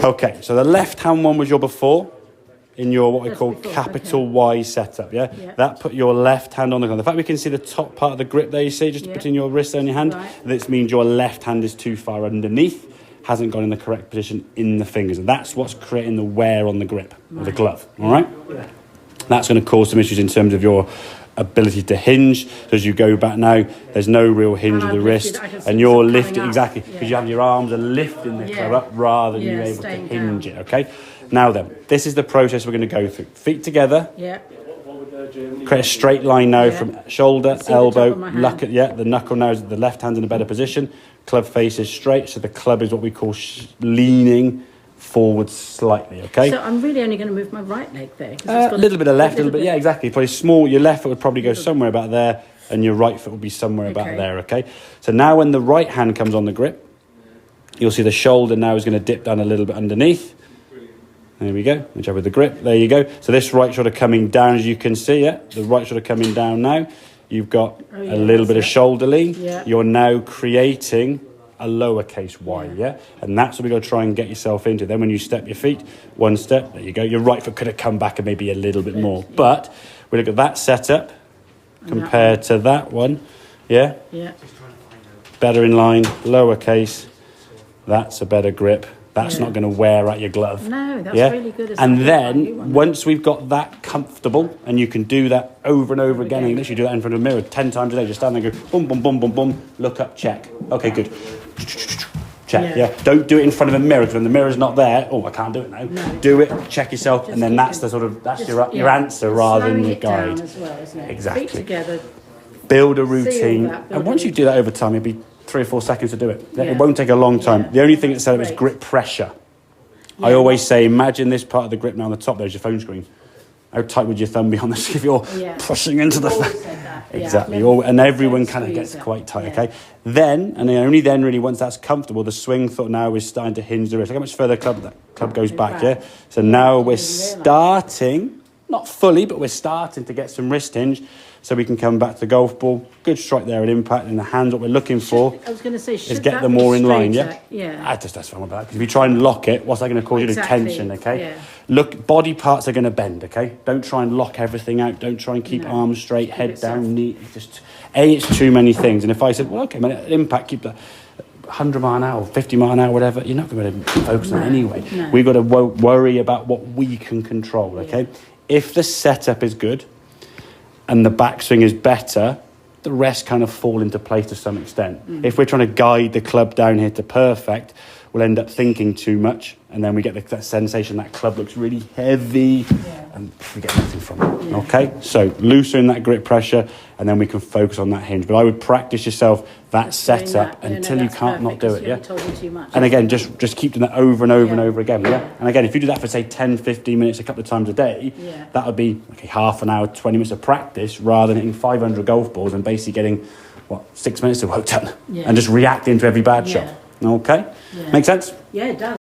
Okay, so the left-hand one was your before, in your what we call capital Y setup, yeah? That put your left hand on the ground. The fact we can see the top part of the grip there, you see, just between your wrist and your hand, this means your left hand is too far underneath, hasn't gone in the correct position in the fingers. And that's what's creating the wear on the grip of the glove, all right? That's going to cause some issues in terms of your ability to hinge. So as you go back now, there's no real hinge of the wrist, and you're lifting, exactly, because you have your arms are lifting the club up rather than you able to hinge it, okay? Now then, this is the process we're going to go through. Feet together. Create a straight line now from shoulder, elbow, the knuckle now is the left hand's in a better position. Club face is straight, so the club is what we call leaning forward slightly, okay? So I'm really only going to move my right leg there. A little bit of left, a little bit, yeah, exactly. Probably small, your left foot would probably go somewhere about there, and your right foot would be somewhere about there, okay? So now when the right hand comes on the grip, you'll see the shoulder now is going to dip down a little bit underneath. There we go, whichever with the grip, there you go. So this right shoulder coming down, as you can see, the right shoulder coming down now. You've got a little bit of shoulder lean. You're now creating a lowercase y, and that's what we've got to try and get yourself into. Then when you step your feet, one step, there you go. Your right foot could have come back and maybe a little bit more. But we look at that setup compared to that one, better in line, lowercase, that's a better grip. That's not going to wear out your glove. No, that's really good. And then, once we've got that comfortable, and you can do that over and over again, and you literally do that in front of a mirror 10 times a day, just stand there and go, boom, boom, boom, boom, boom, look up, check. Okay, good. Check, Don't do it in front of a mirror, because when the mirror's not there, I can't do it now. No. Do it, check yourself, and then that's the sort of, that's your answer rather than your guide. As well, isn't it? Exactly. Feet together. Build a routine. And once you do that over time, it'll be 3 or 4 seconds to do it. It won't take a long time. The only thing that's set up is grip pressure. I always say, imagine this part of the grip now on the top, there's your phone screen. How tight would your thumb be on this if you're pushing into the phone? Exactly. And everyone kind of gets quite tight, okay? Then, and only then really, once that's comfortable, the swing foot now is starting to hinge the wrist. Look how much further that club goes back, So now we're starting, not fully, but we're starting to get some wrist hinge. So we can come back to the golf ball. Good strike there at impact, and the hands, what we're looking for is get them more in line, that's fine with that. Because if you try and lock it, what's that going to cause you to tension, okay? Look, body parts are going to bend, okay? Don't try and lock everything out. Don't try and keep arms straight, head down, knee. It's too many things. And if I said, well, okay, man, at impact, keep that 100 mile an hour, 50 mile an hour, whatever, you're not going to focus on it anyway. We've got to worry about what we can control, okay? If the setup is good, and the backswing is better, the rest kind of fall into place to some extent. If we're trying to guide the club down here to perfect, we'll end up thinking too much, and then we get that sensation that club looks really heavy, and we get nothing from it. Okay, so loosen that grip pressure, and then we can focus on that hinge. But I would practice yourself that setup until you can't not do it. And again, just keep doing that over and over and over again. And again, if you do that for say 10, 15 minutes a couple of times a day, that would be half an hour, 20 minutes of practice, rather than hitting 500 golf balls and basically getting 6 minutes of work done and just reacting to every bad shot. Okay, make sense? Yeah, it does.